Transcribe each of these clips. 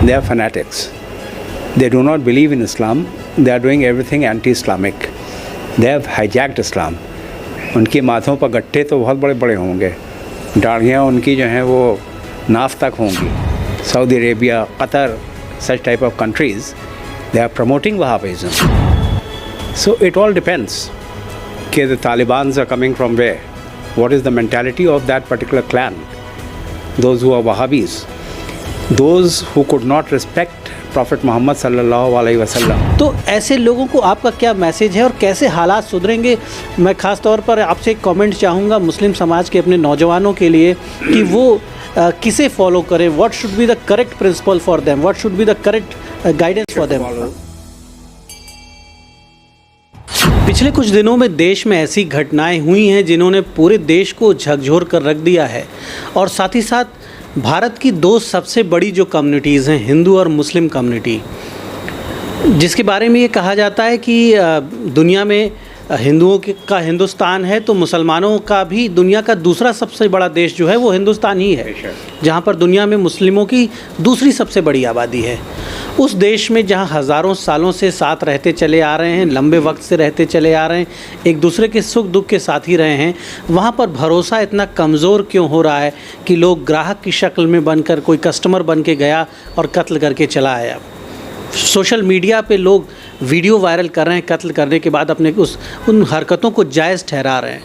They are fanatics. They do not believe in Islam. They are doing everything anti-Islamic. They have hijacked Islam. उनकी माथों पर गट्ठे तो बहुत बड़े बड़े होंगे, दाढ़ियाँ उनकी जो हैं वो नाफ तक होंगी. Saudi Arabia, Qatar, such type of countries, they are promoting Wahhabism. So it all depends. Okay, the Taliban are coming from where? What is the mentality of that particular clan? Those who are Wahhabis, those who could not respect Prophet Muhammad sallallahu alaihi wasallam. तो ऐसे लोगों को आपका क्या message है और कैसे हालात सुधरेंगे? मैं ख़ास तौर पर आपसे एक कमेंट चाहूँगा मुस्लिम समाज के अपने नौजवानों के लिए कि वो किसे फॉलो करें. What should be the correct principle for them? What should be the correct guidance for them? पिछले कुछ दिनों में देश में ऐसी घटनाएं हुई हैं जिन्होंने पूरे देश को झकझोर कर रख दिया है और साथ ही साथ भारत की दो सबसे बड़ी जो कम्युनिटीज़ हैं, हिंदू और मुस्लिम कम्युनिटी, जिसके बारे में ये कहा जाता है कि दुनिया में हिंदुओं का हिंदुस्तान है तो मुसलमानों का भी दुनिया का दूसरा सबसे बड़ा देश जो है वो हिंदुस्तान ही है, जहाँ पर दुनिया में मुस्लिमों की दूसरी सबसे बड़ी आबादी है. उस देश में जहाँ हज़ारों सालों से साथ रहते चले आ रहे हैं, लंबे वक्त से रहते चले आ रहे हैं, एक दूसरे के सुख दुख के साथ ही रहे हैं, वहाँ पर भरोसा इतना कमज़ोर क्यों हो रहा है कि लोग ग्राहक की शक्ल में बनकर कोई कस्टमर बन के गया और कत्ल करके चला आया. सोशल मीडिया पे लोग वीडियो वायरल कर रहे हैं कत्ल करने के बाद अपने उन हरकतों को जायज़ ठहरा रहे हैं.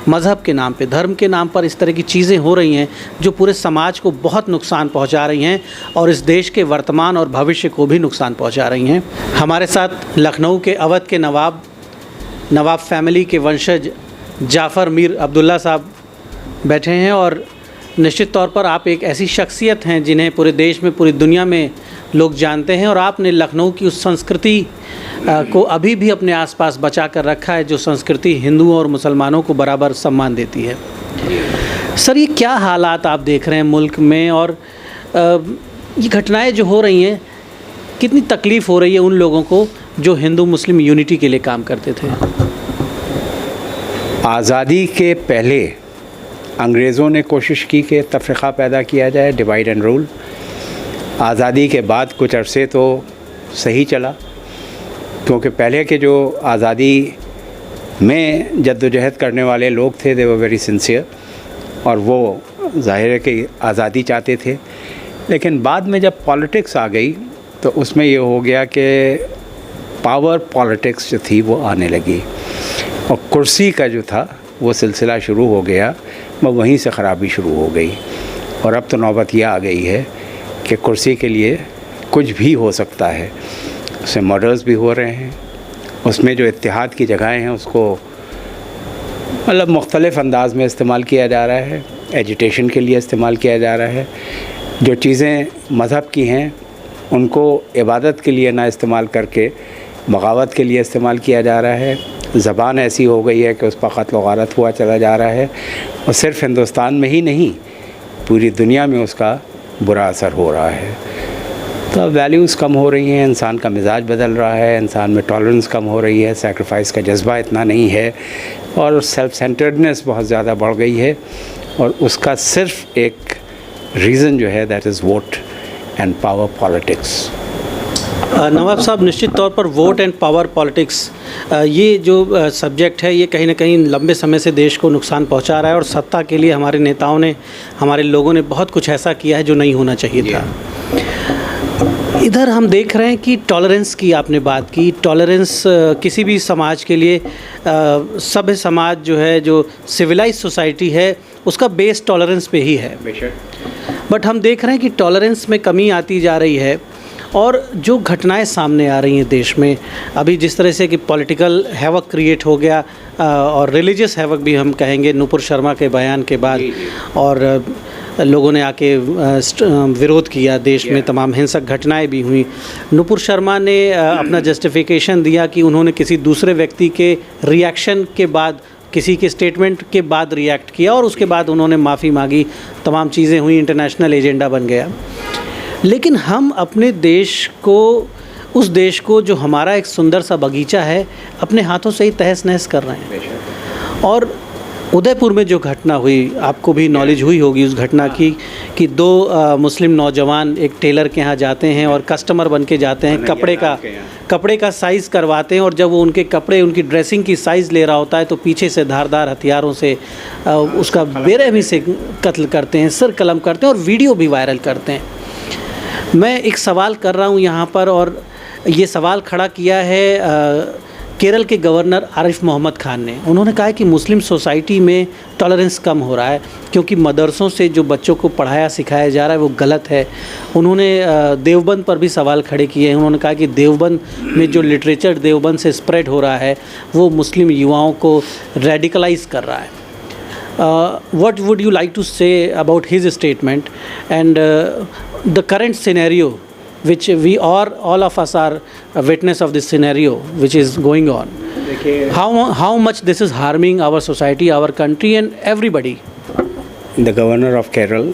मज़हब के नाम पे, धर्म के नाम पर इस तरह की चीज़ें हो रही हैं जो पूरे समाज को बहुत नुकसान पहुंचा रही हैं और इस देश के वर्तमान और भविष्य को भी नुकसान पहुंचा रही हैं. हमारे साथ लखनऊ के अवध के नवाब फैमिली के वंशज जाफ़र मीर अब्दुल्ला साहब बैठे हैं और निश्चित तौर पर आप एक ऐसी शख्सियत हैं जिन्हें पूरे देश में, पूरी दुनिया में लोग जानते हैं और आपने लखनऊ की उस संस्कृति को अभी भी अपने आसपास बचा कर रखा है जो संस्कृति हिंदुओं और मुसलमानों को बराबर सम्मान देती है. सर, ये क्या हालात आप देख रहे हैं मुल्क में और ये घटनाएं जो हो रही हैं, कितनी तकलीफ़ हो रही है उन लोगों को जो हिंदू मुस्लिम यूनिटी के लिए काम करते थे? आज़ादी के पहले अंग्रेज़ों ने कोशिश की कि तफ़रीक़ा पैदा किया जाए, डिवाइड एंड रूल. आज़ादी के बाद कुछ अरसे तो सही चला क्योंकि पहले के जो आज़ादी में जद्दोजहद करने वाले लोग थे, दे वर वेरी सिंसियर और वो ज़ाहिर है कि आज़ादी चाहते थे. लेकिन बाद में जब पॉलिटिक्स आ गई तो उसमें ये हो गया कि पावर पॉलिटिक्स जो थी वो आने लगी और कुर्सी का जो था वो सिलसिला शुरू हो गया. वहीं से ख़राबी शुरू हो गई और अब तो नौबत यह आ गई है कि कुर्सी के लिए कुछ भी हो सकता है. उसमें मर्डर्स भी हो रहे हैं, उसमें जो इत्तेहाद की जगहें हैं उसको मतलब मुख्तलिफ़ अंदाज में इस्तेमाल किया जा रहा है, एजिटेशन के लिए इस्तेमाल किया जा रहा है. जो चीज़ें मज़हब की हैं उनको इबादत के लिए ना इस्तेमाल करके बगावत के लिए इस्तेमाल किया जा रहा है. ज़बान ऐसी हो गई है कि उस पर क़त्ल व गारत हुआ चला जा रहा है और सिर्फ़ हिंदुस्तान में ही नहीं पूरी दुनिया में उसका बुरा असर हो रहा है. तो वैल्यूज़ कम हो रही हैं, इंसान का मिजाज बदल रहा है, इंसान में टॉलरेंस कम हो रही है, सैक्रिफाइस का जज्बा इतना नहीं है और सेल्फ सेंटर्डनेस बहुत ज़्यादा बढ़ गई है और उसका सिर्फ एक रीज़न जो है that is vote and power politics. Nawab साहब, निश्चित तौर पर वोट एंड पावर पॉलिटिक्स ये जो सब्जेक्ट है ये कहीं ना कहीं लंबे समय से देश को नुकसान पहुंचा रहा है और सत्ता के लिए हमारे नेताओं ने, हमारे लोगों ने बहुत कुछ ऐसा किया है जो नहीं होना चाहिए था. इधर हम देख रहे हैं कि टॉलरेंस की आपने बात की. टॉलरेंस किसी भी समाज के लिए, सभ्य समाज जो है, जो सिविलाइज सोसाइटी है, उसका बेस टॉलरेंस पे ही है. बट हम देख रहे हैं कि टॉलरेंस में कमी आती जा रही है और जो घटनाएं सामने आ रही हैं देश में अभी, जिस तरह से कि पॉलिटिकल हैवक क्रिएट हो गया और रिलीजियस हैवक भी हम कहेंगे नुपुर शर्मा के बयान के बाद, और लोगों ने आके विरोध किया, देश में तमाम हिंसक घटनाएं भी हुई. नुपुर शर्मा ने अपना जस्टिफिकेशन दिया कि उन्होंने किसी दूसरे व्यक्ति के रिएक्शन के बाद, किसी के स्टेटमेंट के बाद रिएक्ट किया और उसके बाद उन्होंने माफ़ी मांगी, तमाम चीज़ें हुई, इंटरनेशनल एजेंडा बन गया. लेकिन हम अपने देश को, उस देश को जो हमारा एक सुंदर सा बगीचा है, अपने हाथों से ही तहस नहस कर रहे हैं. और उदयपुर में जो घटना हुई, आपको भी नॉलेज हुई होगी उस घटना की, कि दो मुस्लिम नौजवान एक टेलर के यहाँ जाते हैं और कस्टमर बन के जाते हैं, कपड़े का साइज़ करवाते हैं, और जब वो उनके कपड़े, उनकी ड्रेसिंग की साइज़ ले रहा होता है तो पीछे से धारदार हथियारों से उसका बेरहमी से कत्ल करते हैं, सर कलम करते हैं और वीडियो भी वायरल करते हैं। मैं एक सवाल कर रहा हूँ यहाँ पर, और ये सवाल खड़ा किया है केरल के गवर्नर आरिफ मोहम्मद खान ने। उन्होंने कहा है कि मुस्लिम सोसाइटी में टॉलरेंस कम हो रहा है क्योंकि मदरसों से जो बच्चों को पढ़ाया सिखाया जा रहा है वो गलत है। उन्होंने देवबंद पर भी सवाल खड़े किए हैं। उन्होंने कहा कि देवबंद में जो लिटरेचर देवबंद से स्प्रेड हो रहा है वो मुस्लिम युवाओं को रेडिकलाइज कर रहा है। What would you like to say about his statement and the current scenario which we all of us are a witness of this scenario which is going on? How much this is harming our society, our country and everybody? The governor of Kerala,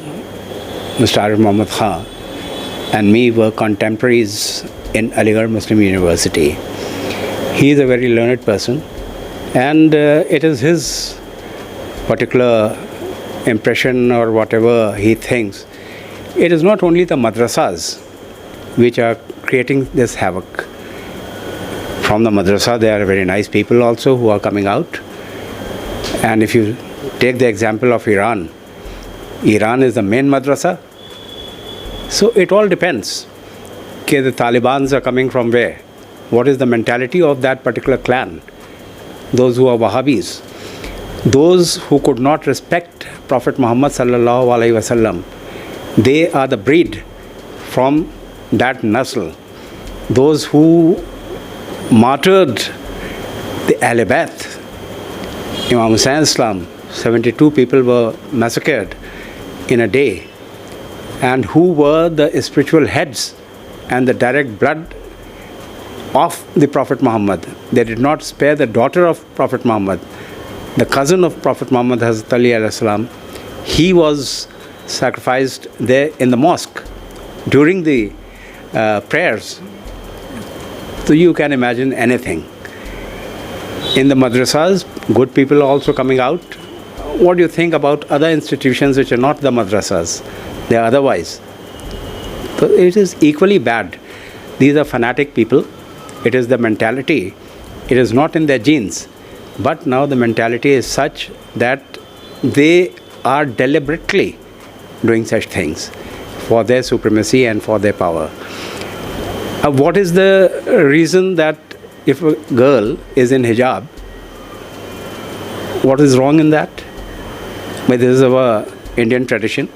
Mr. Arif Mohammad Khan, and me were contemporaries in Aligarh Muslim University. He is a very learned person, and it is his particular impression or whatever he thinks. It is not only the madrasas which are creating this havoc. From the madrasa, there are very nice people also who are coming out. And if you take the example of Iran, Iran is the main madrasa. So it all depends. Okay, the Talibans are coming from where? What is the mentality of that particular clan? Those who are Wahhabis. Those who could not respect Prophet Muhammad sallallahu alaihi wasallam, they are the breed from that nasl. Those who martyred the Ahl Bayt, Imam Hussain Islam, 72 people were massacred in a day, and who were the spiritual heads and the direct blood of the Prophet Muhammad. They did not spare the daughter of Prophet Muhammad, the cousin of Prophet Muhammad, Hazrat Ali alayhi salam. He was sacrificed there in the mosque during the prayers. So you can imagine anything. In the madrasas, good people are also coming out. What do you think about other institutions which are not the madrasas? They are otherwise. So it is equally bad. These are fanatic people. It is the mentality. It is not in their genes. But now the mentality is such that they are deliberately doing such things for their supremacy and for their power. What is the reason that if a girl is in hijab, what is wrong in that? But this is our Indian tradition.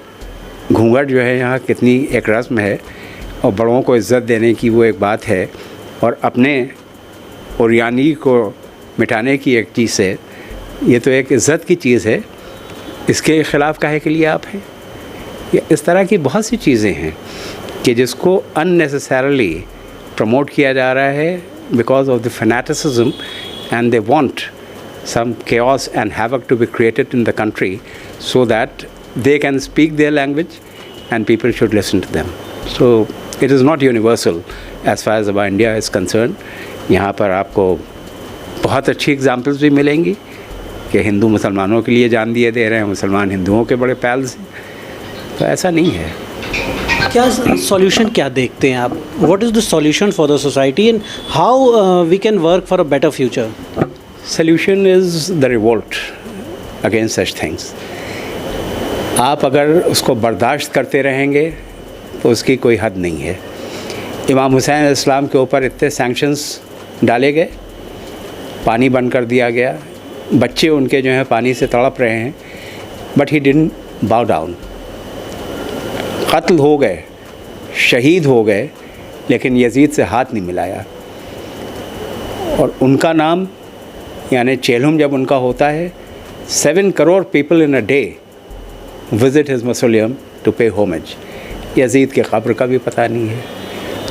घूंघट जो है यहाँ कितनी एक रस्म है और बड़ों को इज़्ज़त देने की वो एक बात है, और अपने उरियानी को मिटाने की एक चीज़ है। ये तो एक इज़्ज़त की चीज़ है, इसके ख़िलाफ़ काहे के लिए आप हैं? इस तरह की बहुत सी चीज़ें हैं कि जिसको अननेसेसरली प्रमोट किया जा रहा है because of the fanaticism, and they want some chaos and havoc to be created in the country so that they can speak their language and people should listen to them. So it is not universal as far as about India is concerned. यहाँ पर आपको बहुत अच्छी examples भी मिलेंगी कि हिंदू मुसलमानों के लिए जान दिए दे रहे हैं, मुसलमान हिंदुओं के बड़े पैल्स हैं। तो ऐसा नहीं है। क्या सॉल्यूशन क्या देखते हैं आप? What is the solution for the society and how we can work for a better future? Solution is the revolt against such things. आप अगर उसको बर्दाश्त करते रहेंगे तो उसकी कोई हद नहीं है। इमाम हुसैन इस्लाम के ऊपर इतने सैंक्शंस डाले गए, पानी बंद कर दिया गया, बच्चे उनके जो हैं पानी से तड़प रहे हैं, बट ही डिडंट बाउ डाउन। कत्ल हो गए, शहीद हो गए, लेकिन यजीद से हाथ नहीं मिलाया। और उनका नाम यानी चेलहुम जब उनका होता है, 7 crore people in a day visit his mausoleum to pay homage. Yazid के क़ब्र का भी पता नहीं है।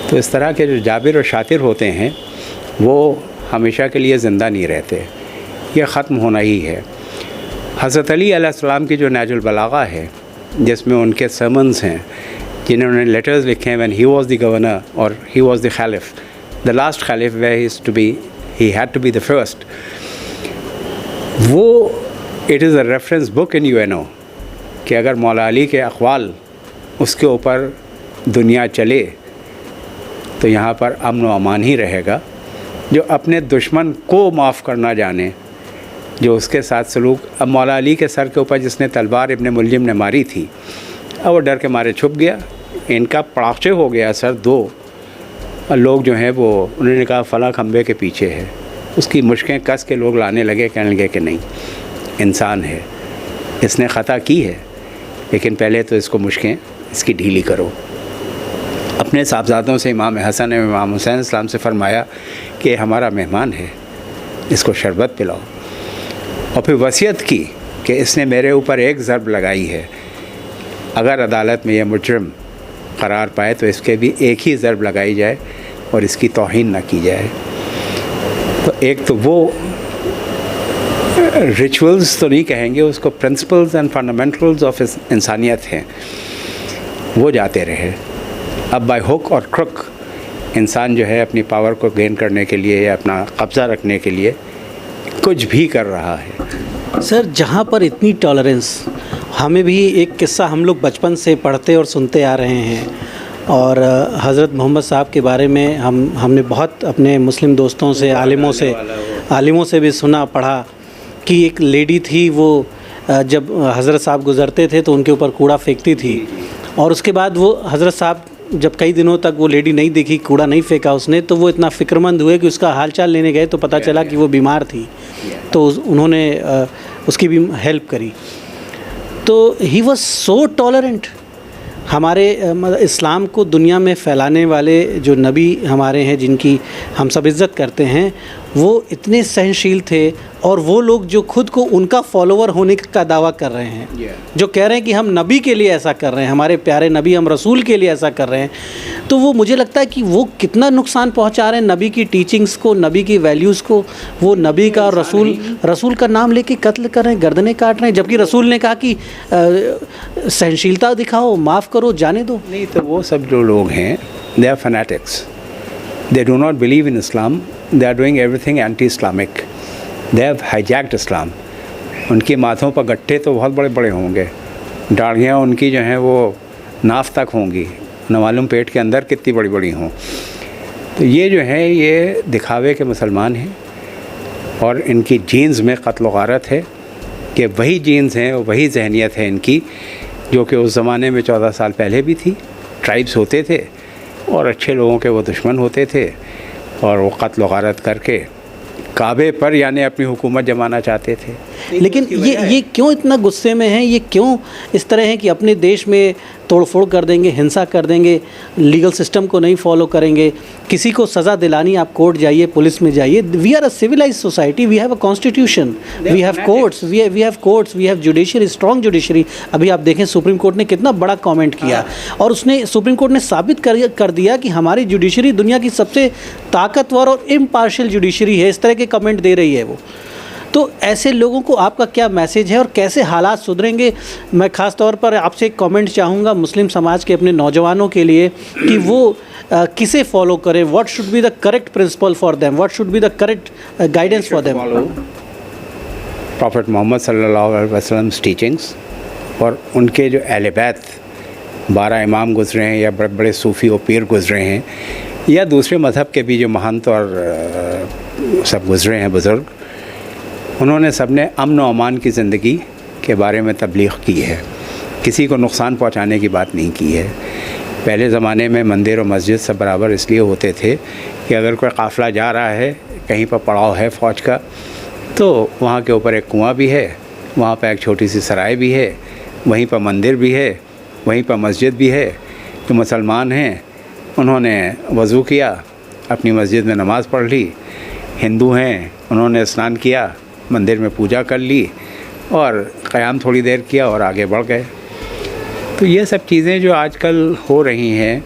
तो इस तरह के जो जाबिर और शातिर होते हैं वो हमेशा के लिए ज़िंदा नहीं रहते, ये ख़त्म होना ही है। हज़रत अली अलैहिस्सलाम की जो नहजुल बलागा है, जिसमें उनके सर्मन्स हैं, जिन्होंने लेटर्स लिखे हैं when he was the governor और he was the caliph, the last caliph where he had to be the first. वो it is a reference book in UNO कि अगर मौला अली के अक़वाल उसके ऊपर दुनिया चले तो यहाँ पर अमन व अमान ही रहेगा। जो अपने दुश्मन को माफ़ करना जाने, जो उसके साथ सलूक, अब मौला अली के सर के ऊपर जिसने तलवार इब्ने मुलजिम ने मारी थी, अब वो डर के मारे छुप गया, इनका पड़ाखे हो गया सर दो, और लोग जो हैं वो उन्होंने कहा फ़लाँ खंबे के पीछे है, उसकी मुश्कें कस के लोग लाने लगे, कहने लगे कि नहीं, इंसान है, इसने ख़ता की है, लेकिन पहले तो इसको मुश्कें इसकी ढीली करो। अपने साहबजादों से इमाम हसन एवं इमाम हुसैन इस्लाम से फ़रमाया कि हमारा मेहमान है, इसको शरबत पिलाओ, और फिर वसीयत की कि इसने मेरे ऊपर एक ज़रब लगाई है, अगर अदालत में यह मुजरिम करार पाए तो इसके भी एक ही ज़रब लगाई जाए और इसकी तौहीन न की जाए। तो एक तो वो रिचुअल्स तो नहीं कहेंगे उसको, प्रिंसिपल्स एंड फंडामेंटल्स ऑफ इंसानियत हैं, वो जाते रहे। अब बाय हुक और क्रुक इंसान जो है अपनी पावर को गेन करने के लिए या अपना कब्ज़ा रखने के लिए कुछ भी कर रहा है। सर, जहाँ पर इतनी टॉलरेंस, हमें भी एक किस्सा हम लोग बचपन से पढ़ते और सुनते आ रहे हैं, और हज़रत मोहम्मद साहब के बारे में हमने बहुत अपने मुस्लिम दोस्तों से, आलिमों से भी सुना पढ़ा कि एक लेडी थी, वो जब हज़रत साहब गुज़रते थे तो उनके ऊपर कूड़ा फेंकती थी, और उसके बाद वो हज़रत साहब जब कई दिनों तक वो लेडी नहीं दिखी, कूड़ा नहीं फेंका उसने, तो वो इतना फ़िक्रमंद हुए कि उसका हालचाल लेने गए तो पता चला कि वो बीमार थी, तो उन्होंने उसकी भी हेल्प करी। तो ही वॉज सो टॉलरेंट। हमारे इस्लाम को दुनिया में फैलाने वाले जो नबी हमारे हैं, जिनकी हम सब इज़्ज़त करते हैं, वो इतने सहनशील थे, और वो लोग जो खुद को उनका फॉलोवर होने का दावा कर रहे हैं, जो कह रहे हैं कि हम नबी के लिए ऐसा कर रहे हैं, हमारे प्यारे नबी, हम रसूल के लिए ऐसा कर रहे हैं, तो वो मुझे लगता है कि वो कितना नुकसान पहुंचा रहे हैं नबी की टीचिंग्स को, नबी की वैल्यूज़ को। वो नबी का और रसूल का नाम लेके कत्ल कर रहे हैं, गर्दनें काट रहे हैं, जबकि रसूल ने कहा कि सहनशीलता दिखाओ, माफ़ करो, जाने दो। नहीं, तो वो सब जो लोग हैं, they are fanatics, they do not believe in Islam, they are doing everything anti Islamic, they have hijacked Islam. उनके माथों पर गट्ठे तो बहुत बड़े बड़े होंगे, दाढ़ियाँ उनकी जो हैं वो नाफ तक होंगी, न मालूम पेट के अंदर कितनी बड़ी बड़ी हों। तो ये जो है ये दिखावे के मुसलमान हैं, और इनकी जीन्स में क़त्ल व गारत है कि वही जीन्स हैं, वही जहनीत है इनकी जो कि उस ज़माने में 14 साल पहले भी थी। ट्राइब्स होते थे और अच्छे लोगों के वो दुश्मन होते थे, और वो क़त्ल व गारत करके काबे पर यानी अपनी हुकूमत जमाना चाहते थे। लेकिन ये क्यों इतना गुस्से में हैं, ये क्यों इस तरह हैं कि अपने देश में तोड़फोड़ कर देंगे, हिंसा कर देंगे, लीगल सिस्टम को नहीं फॉलो करेंगे, किसी को सज़ा दिलानी आप कोर्ट जाइए, पुलिस में जाइए। We are a civilised society, we have a constitution, we have courts, we have judiciary, strong judiciary. अभी आप देखें सुप्रीम कोर्ट ने कितना बड़ा कमेंट किया, और उसने सुप्रीम कोर्ट ने साबित कर दिया कि हमारी जुडिशरी दुनिया की सबसे ताकतवर और इम्पार्शियल जुडिशरी है। इस तरह के कमेंट दे रही है वो। तो ऐसे लोगों को आपका क्या मैसेज है और कैसे हालात सुधरेंगे? मैं ख़ास तौर पर आपसे एक कमेंट चाहूँगा मुस्लिम समाज के अपने नौजवानों के लिए कि वो किसे फॉलो करें, what should be the correct principle for them, what should be the correct guidance for them. Prophet Mohammed सल्लल्लाहु अलैहि वसल्लम टीचिंग्स, और उनके जो अहले बैत 12 इमाम गुज़रे हैं, या बड़े बड़े सूफ़ी और पीर गुज़रे हैं, या दूसरे मज़हब के भी जो महंत और सब गुज़रे हैं बुज़ुर्ग, उन्होंने सबने अमन व अमान की ज़िंदगी के बारे में तबलीग की है, किसी को नुकसान पहुंचाने की बात नहीं की है। पहले ज़माने में मंदिर और मस्जिद सब बराबर इसलिए होते थे कि अगर कोई काफ़िला जा रहा है, कहीं पर पड़ाव है फ़ौज का, तो वहाँ के ऊपर एक कुआं भी है, वहाँ पर एक छोटी सी सराय भी है, वहीं पर मंदिर भी है, वहीं पर मस्जिद भी है। तो मुसलमान हैं, उन्होंने वज़ू किया, अपनी मस्जिद में नमाज़ पढ़ ली। हिंदू हैं, उन्होंने स्नान किया, मंदिर में पूजा कर ली, और क़याम थोड़ी देर किया और आगे बढ़ गए। तो ये सब चीज़ें जो आजकल हो रही हैं,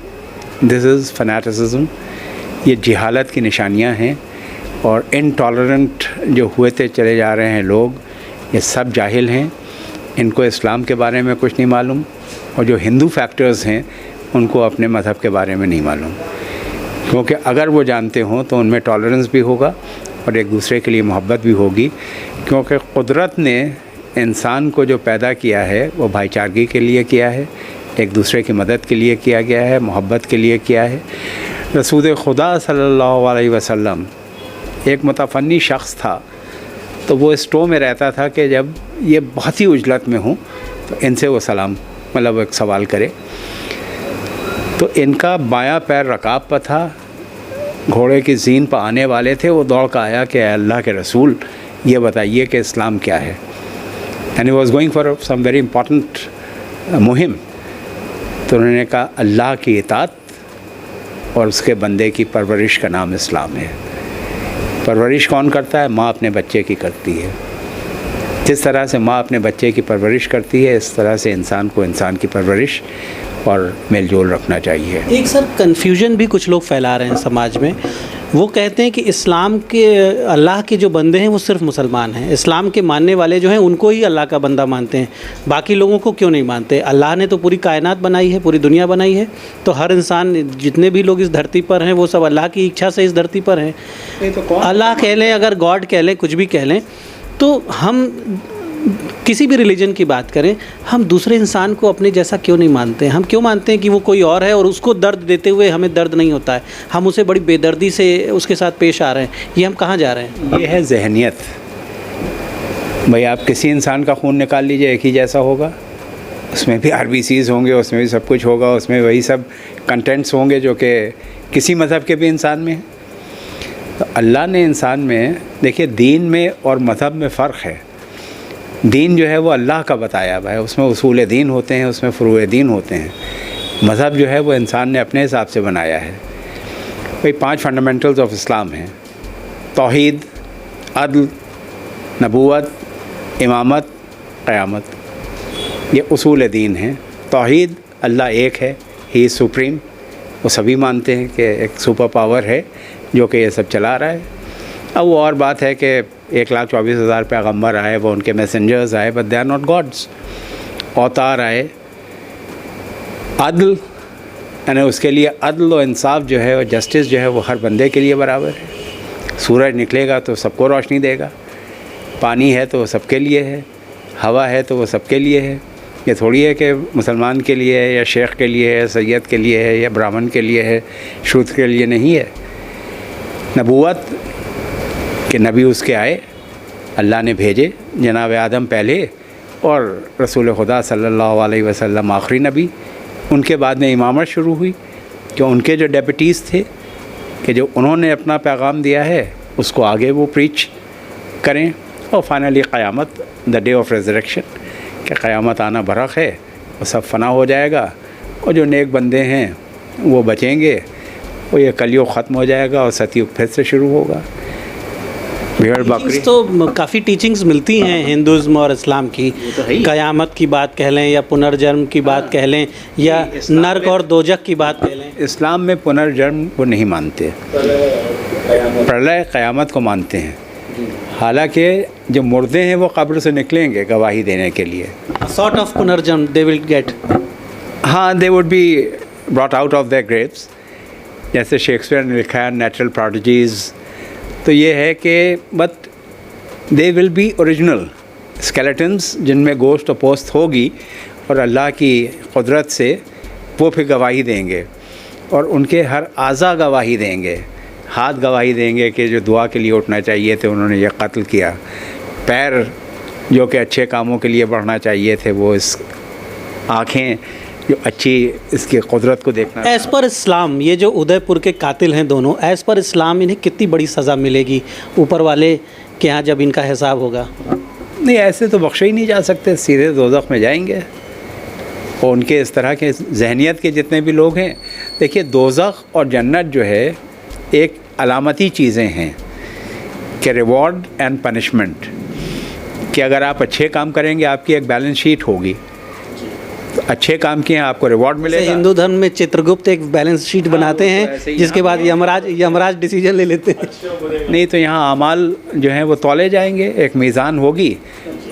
दिस इज़ फैनेटिसिज्म, ये जिहालत की निशानियां हैं, और इनटॉलरेंट जो हुए चले जा रहे हैं लोग, ये सब जाहिल हैं, इनको इस्लाम के बारे में कुछ नहीं मालूम, और जो हिंदू फैक्टर्स हैं उनको अपने मज़हब के बारे में नहीं मालूम। क्योंकि अगर वो जानते हों तो उनमें टॉलरेंस भी होगा और एक दूसरे के लिए मोहब्बत भी होगी, क्योंकि कुदरत ने इंसान को जो पैदा किया है वो भाईचारगी के लिए किया है, एक दूसरे की मदद के लिए किया गया है, मोहब्बत के लिए किया है। रसूल खुदा सल्लल्लाहु अलैहि वसल्लम एक मुतफन्नी शख्स था, तो वो स्टोव में रहता था कि जब ये बहुत ही उजलत में हूँ तो इनसे वो सलाम मतलब एक सवाल करे। तो इनका बायां पैर रकाब पर था, घोड़े की ज़ीन पर आने वाले थे, वो दौड़ कर आया कि अल्लाह के रसूल ये बताइए कि इस्लाम क्या है। And he was going for some very important मुहिम। तो उन्होंने कहा अल्लाह की इताअत और उसके बंदे की परवरिश का नाम इस्लाम है। परवरिश कौन करता है? माँ अपने बच्चे की करती है। जिस तरह से माँ अपने बच्चे की परवरिश करती है, इस तरह से इंसान को इंसान की परवरिश और मेल जोल रखना चाहिए। एक सर कन्फ्यूजन भी कुछ लोग फैला रहे हैं समाज में। वो कहते हैं कि इस्लाम के अल्लाह के जो बंदे हैं वो सिर्फ मुसलमान हैं, इस्लाम के मानने वाले जो हैं उनको ही अल्लाह का बंदा मानते हैं, बाकी लोगों को क्यों नहीं मानते? अल्लाह ने तो पूरी कायनात बनाई है, पूरी दुनिया बनाई है, तो हर इंसान जितने भी लोग इस धरती पर हैं वो सब अल्लाह की इच्छा से इस धरती पर हैं। तो अल्लाह कह लें, अगर गॉड कह लें, कुछ भी कह लें, तो हम किसी भी रिलीजन की बात करें, हम दूसरे इंसान को अपने जैसा क्यों नहीं मानते हैं? हम क्यों मानते हैं कि वो कोई और है और उसको दर्द देते हुए हमें दर्द नहीं होता है? हम उसे बड़ी बेदर्दी से उसके साथ पेश आ रहे हैं। ये हम कहाँ जा रहे हैं? ये है जहनियत। भाई आप किसी इंसान का खून निकाल लीजिए, एक ही जैसा होगा, उसमें भी RBCs होंगे, उसमें भी सब कुछ होगा, उसमें वही सब कंटेंट्स होंगे जो कि किसी मज़हब के भी इंसान में है। तो अल्लाह ने इंसान में, देखिए दीन में और मज़हब में फ़र्क है। दीन जो है वो अल्लाह का बताया हुआ है, उसमें उसूल दीन होते हैं, उसमें फ़ुरूए दीन होते हैं। मज़हब जो है वो इंसान ने अपने हिसाब से बनाया है। भाई 5 फंडामेंटल्स ऑफ इस्लाम हैं: तौहीद, अदल, नबूवत, इमामत, क़यामत। ये उसूल दीन हैं। तौहीद, अल्लाह एक है, ही इज़ सुप्रीम। वो सभी मानते हैं कि एक सुपर पावर है जो कि ये सब चला रहा है। अब वो और बात है कि 1,24,000 पैगम्बर आए, वो उनके मैसेंजर्स आए, but they are not gods. अवतार आए। अदल यानी उसके लिए अदल और इंसाफ जो है और जस्टिस जो है वो हर बंदे के लिए बराबर है। सूरज निकलेगा तो सबको रोशनी देगा, पानी है तो वो सबके लिए है, हवा है तो वो सबके लिए है। ये थोड़ी है कि मुसलमान के लिए है या शेख के लिए है, सैयद के लिए है या ब्राह्मण के लिए है, शूद्र के लिए नहीं है। नबूवत कि नबी उसके आए, अल्लाह ने भेजे, जनाब आदम पहले और रसूल खुदा सल्लल्लाहु अलैहि वसल्लम आखिरी नबी। उनके बाद में इमामत शुरू हुई कि उनके जो डेप्यूटीज़ थे कि जो उन्होंने अपना पैगाम दिया है उसको आगे वो प्रीच करें। और फाइनली क़यामत, द डे ऑफ रेज़रेक्शन, कि क़यामत आना बरक़ है, वो सब फना हो जाएगा और जो नेक बंदे हैं वो बचेंगे और ये कलयुग ख़त्म हो जाएगा और सतयुग फिर से शुरू होगा। भेड़ बकरी तो काफ़ी टीचिंग्स मिलती हैं हिंदुज़्म और इस्लाम की। क़यामत की बात कह लें या पुनर्जन्म की बात कह लें या नर्क और दोजख की बात कह लें। इस्लाम में पुनर्जन्म को नहीं मानते, प्रलय क़यामत को मानते हैं। हालांकि जो मुर्दे हैं वो कब्र से निकलेंगे गवाही देने के लिए। सॉर्ट ऑफ पुनर्जन्म दे विल गेट। हाँ, they would be brought out of their graves. जैसे शेक्सपियर ने लिखा है नेचुरल प्रोडिजीज़, तो ये है कि but they will be original skeletons जिनमें गोश्त और पोस्त होगी और अल्लाह की कुदरत से वो फिर गवाही देंगे और उनके हर आज़ा गवाही देंगे। हाथ गवाही देंगे कि जो दुआ के लिए उठना चाहिए थे उन्होंने ये कत्ल किया, पैर जो कि अच्छे कामों के लिए बढ़ना चाहिए थे वो इस, आँखें जो अच्छी इसकी कुदरत को देखना। एज़ पर इस्लाम ये जो उदयपुर के कातिल हैं दोनों, एज़ पर इस्लाम इन्हें कितनी बड़ी सज़ा मिलेगी ऊपर वाले के यहाँ जब इनका हिसाब होगा? नहीं, ऐसे तो बख्शे ही नहीं जा सकते, सीधे दोज़ख में जाएंगे। और उनके इस तरह के जहनियत के जितने भी लोग हैं, देखिए दोज़ख और जन्नत जो है एक अलामती चीज़ें हैं कि रिवॉर्ड एंड पनिशमेंट, कि अगर आप अच्छे काम करेंगे आपकी एक बैलेंस शीट होगी, तो अच्छे काम किए आपको रिवॉर्ड मिलेगा। हिंदू धर्म में चित्रगुप्त एक बैलेंस शीट बनाते हैं जिसके बाद यमराज डिसीजन ले लेते हैं। नहीं तो यहाँ अमाल जो हैं वो तौले जाएंगे, एक मीज़ान होगी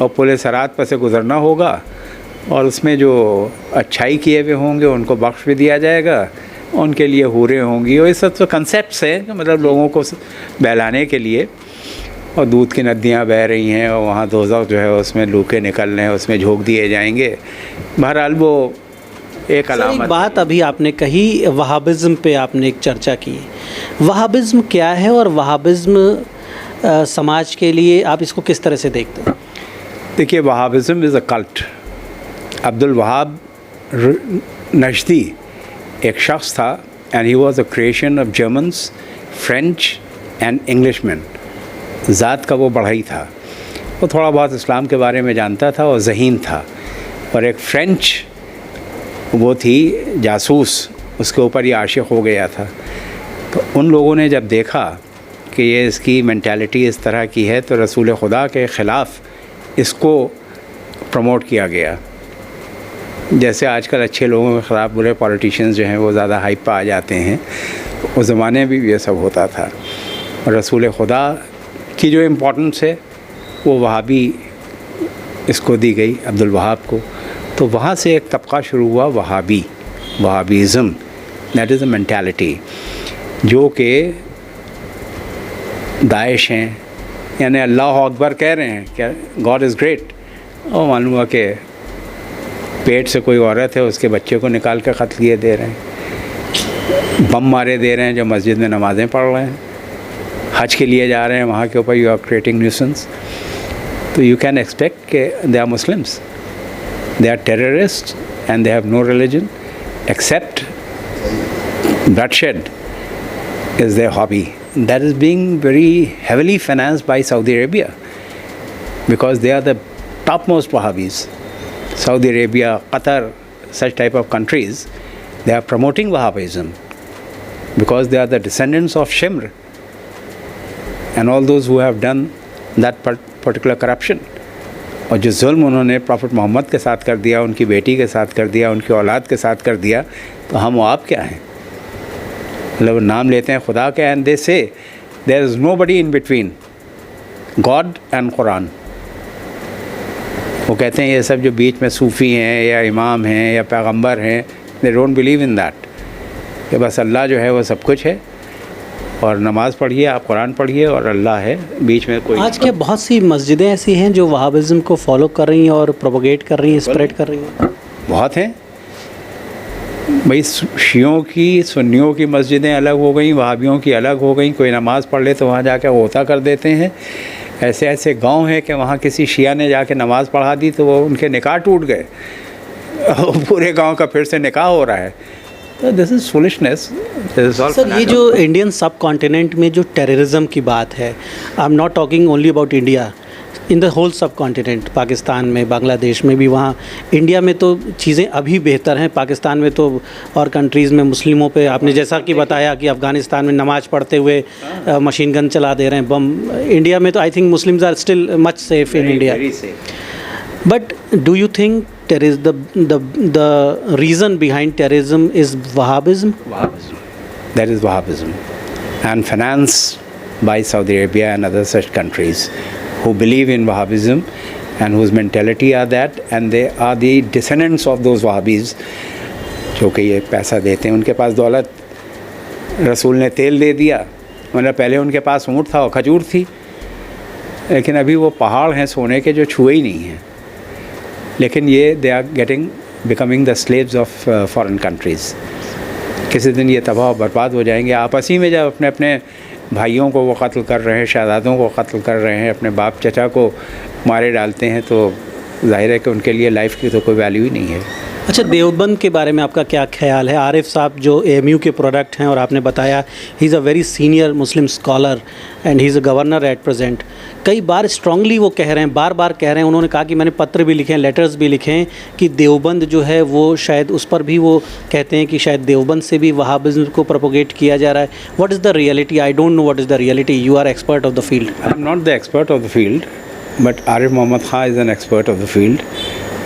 और पुलिस सरात पर से गुज़रना होगा और उसमें जो अच्छाई किए हुए होंगे उनको बख्श भी दिया जाएगा, उनके लिए हूरें होंगी। और ये सब तो कंसेप्ट्स हैं मतलब लोगों को बहलाने के लिए। और दूध की नदियाँ बह रही हैं और वहाँ दोज़ख जो है उसमें लूके निकल रहे हैं, उसमें झोंक दिए जाएंगे। बहरहाल वो एक सर, एक अलामत। बात अभी आपने कही, वहाबिज़्म पे आपने एक चर्चा की। वहाबिज़्म क्या है और वहाबिज़्म समाज के लिए आप इसको किस तरह से देखते हैं? देखिए, Wahhabism is a cult. Abdul Wahhab Najdi एक शख्स था and he was a creation of Germans, French and Englishman. ज़ात का वो बढ़ई था, वो थोड़ा बहुत इस्लाम के बारे में जानता था और ज़हीन था। और एक फ़्रेंच वो थी जासूस, उसके ऊपर ये आशिक़ हो गया था। तो उन लोगों ने जब देखा कि ये इसकी मेंटालिटी इस तरह की है तो रसूल खुदा के ख़िलाफ़ इसको प्रमोट किया गया। जैसे आजकल अच्छे लोगों के ख़िलाफ़ बुरे पॉलिटिशियंस जो हैं वो ज़्यादा हाइप पे आ जाते हैं, उस ज़माने में भी ये सब होता था। और रसूल खुदा की जो इम्पोर्टेंस है वो वहाबी इसको दी गई, अब्दुल वहाब को। तो वहाँ से एक तबका शुरू हुआ वहाबीज़म, दैट इज़ अ मेंटालिटी जो कि दाइश हैं, यानी अल्लाह अकबर कह रहे हैं कि गॉड इज़ ग्रेट, और मालूम हुआ कि पेट से कोई औरत है उसके बच्चे को निकाल कर कत्ल किए दे रहे हैं, बम मारे दे रहे हैं जो मस्जिद में नमाज़ें पढ़ रहे हैं, हज के लिए जा रहे हैं, वहाँ के ऊपर यू आर क्रिएटिंग न्यूसेंस। तो यू कैन एक्सपेक्ट कि they are Muslims, they are terrorists and they have no religion except bloodshed is their hobby. That is being very heavily financed by Saudi Arabia because they are the topmost Wahhabis. Saudi Arabia, Qatar, such type of countries, they are promoting Wahhabism because they are the descendants of Shimr and all those who have done that particular corruption. और जो जुल्म उन्होंने profit Mohammad के साथ कर दिया, उनकी बेटी के साथ कर दिया, उनकी औलाद के साथ कर दिया, तो हम आप क्या हैं? मतलब नाम लेते हैं खुदा के and they say there is nobody in between God and Quran. वो कहते हैं ये सब जो बीच में सूफ़ी हैं या इमाम हैं या पैगंबर हैं, they don't believe in that, कि बस अल्लाह जो है वो सब कुछ है और नमाज़ पढ़िए, आप कुरान पढ़िए और अल्लाह है, बीच में कोई। आज के बहुत सी मस्जिदें ऐसी हैं जो वहाबिज़्म को फॉलो कर रही हैं और प्रोपोगेट कर रही हैं, स्प्रेड कर रही हैं। बहुत हैं भाई, शियों की सुन्नियों की मस्जिदें अलग हो गई, वहाबियों की अलग हो गई। कोई नमाज़ पढ़ ले तो वहाँ जाकर होता कर देते हैं। ऐसे ऐसे गांव हैं कि वहाँ किसी शिया ने जाके नमाज़ पढ़ा दी तो वो उनके निकाह टूट गए, पूरे गांव का फिर से निकाह हो रहा है। तो दिस इज़ फुलिशनेस। सर, ये जो इंडियन सब कॉन्टिनेंट में जो टेररिज्म की बात है, I am not talking only about India, in the whole subcontinent, Pakistan में, बांग्लादेश में भी, वहाँ इंडिया में तो चीज़ें अभी बेहतर हैं, पाकिस्तान में तो और कंट्रीज़ में मुस्लिमों पे आपने जैसा कि बताया कि अफ़गानिस्तान में नमाज़ पढ़ते हुए मशीन गन चला दे रहे हैं, बम। इंडिया में तो I think Muslims are still much safe in India. But do you think the reason behind terrorism is Wahhabism? Wahhabism. That is Wahhabism. And financed by Saudi Arabia and other such countries who believe in Wahhabism and whose mentality are that, and they are the descendants of those Wahhabis जो कि ये पैसा देते हैं। उनके पास दौलत, रसूल ने तेल दे दिया, मतलब पहले उनके पास ऊँट था और खजूर थी, लेकिन अभी वो पहाड़ हैं सोने के जो छुए ही नहीं हैं। लेकिन ये they are becoming the slaves of foreign countries. किसी दिन ये तबाह बर्बाद हो जाएंगे। आपस ही में जब अपने अपने भाइयों को वो कत्ल कर रहे हैं, शहजादों को कत्ल कर रहे हैं, अपने बाप चचा को मारे डालते हैं, तो जाहिर है कि उनके लिए लाइफ की तो कोई वैल्यू ही नहीं है। अच्छा, देवबंद के बारे में आपका क्या ख्याल है? आरिफ साहब जो AMU के प्रोडक्ट हैं और आपने बताया he is a very senior Muslim scholar and he is a governor at present. कई बार स्ट्रांगली वो कह रहे हैं, बार बार कह रहे हैं, उन्होंने कहा कि मैंने पत्र भी लिखे हैं, लेटर्स भी लिखे हैं कि देवबंद जो है वो शायद, उस पर भी वो कहते हैं कि शायद देवबंद से भी वहाबिज़्म को प्रोपोगेट किया जा रहा है। What is the reality? I don't know what is the reality. You are expert of the field. I am not the expert of the field, but Arif Mohammad Khan is an expert of the field.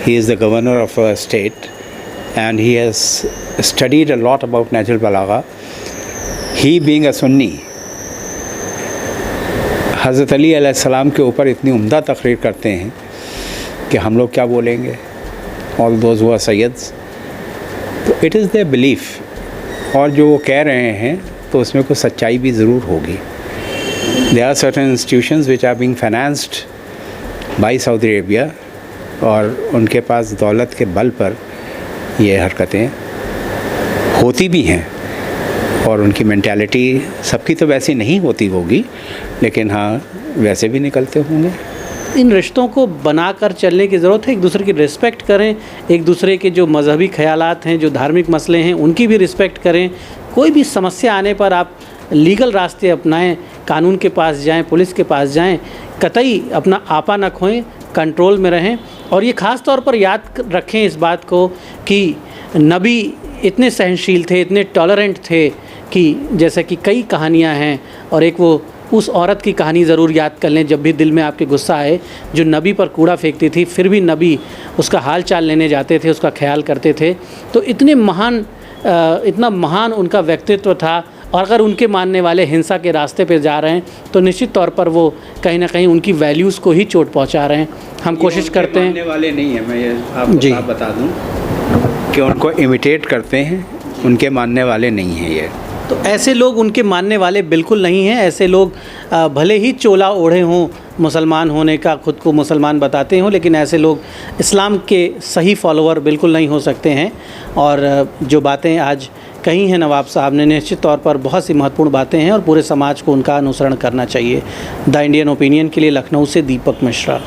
He is the governor of a state and he has studied a lot about Nahjul Balagha. He being a Sunni, हज़रत अली अलैहिस्सलाम के ऊपर इतनी उम्दा तकरीर करते हैं कि हम लोग क्या बोलेंगे, ऑल दोज हुआ सैयद्स। तो इट इज़ देयर बिलीफ, और जो वो कह रहे हैं तो उसमें कुछ सच्चाई भी ज़रूर होगी। There are certain institutions which are being financed by Saudi Arabia और उनके पास दौलत के बल पर ये हरकतें होती भी हैं और उनकी मेंटालिटी सबकी तो वैसी नहीं होती होगी, लेकिन हाँ वैसे भी निकलते होंगे। इन रिश्तों को बनाकर चलने की ज़रूरत है, एक दूसरे की रिस्पेक्ट करें, एक दूसरे के जो मजहबी ख्यालात हैं, जो धार्मिक मसले हैं, उनकी भी रिस्पेक्ट करें। कोई भी समस्या आने पर आप लीगल रास्ते अपनाएं, कानून के पास जाएं, पुलिस के पास जाएं, कतई अपना आपा न खोएं, कंट्रोल में रहें। और ये ख़ास तौर पर याद रखें इस बात को कि नबी इतने सहनशील थे, इतने टॉलरेंट थे कि जैसे कि कई कहानियाँ हैं, और एक वो उस औरत की कहानी ज़रूर याद कर लें जब भी दिल में आपके गुस्सा आए, जो नबी पर कूड़ा फेंकती थी, फिर भी नबी उसका हाल चाल लेने जाते थे, उसका ख्याल करते थे। तो इतना महान उनका व्यक्तित्व था। और अगर उनके मानने वाले हिंसा के रास्ते पे जा रहे हैं तो निश्चित तौर पर वो कहीं ना कहीं उनकी वैल्यूज़ को ही चोट पहुंचा रहे हैं। हम कोशिश करते हैं, मानने वाले नहीं हैं, मैं ये आपको साफ बता दूं कि उनको इमिटेट करते हैं, उनके मानने वाले नहीं हैं ये। तो ऐसे लोग उनके मानने वाले बिल्कुल नहीं हैं। ऐसे लोग भले ही चोला ओढ़े हों, मुसलमान होने का, ख़ुद को मुसलमान बताते हों, लेकिन ऐसे लोग इस्लाम के सही फॉलोअर बिल्कुल नहीं हो सकते हैं। और जो बातें आज कही हैं नवाब साहब ने, निश्चित तौर पर बहुत सी महत्वपूर्ण बातें हैं और पूरे समाज को उनका अनुसरण करना चाहिए। द इंडियन ओपिनियन के लिए लखनऊ से दीपक मिश्रा।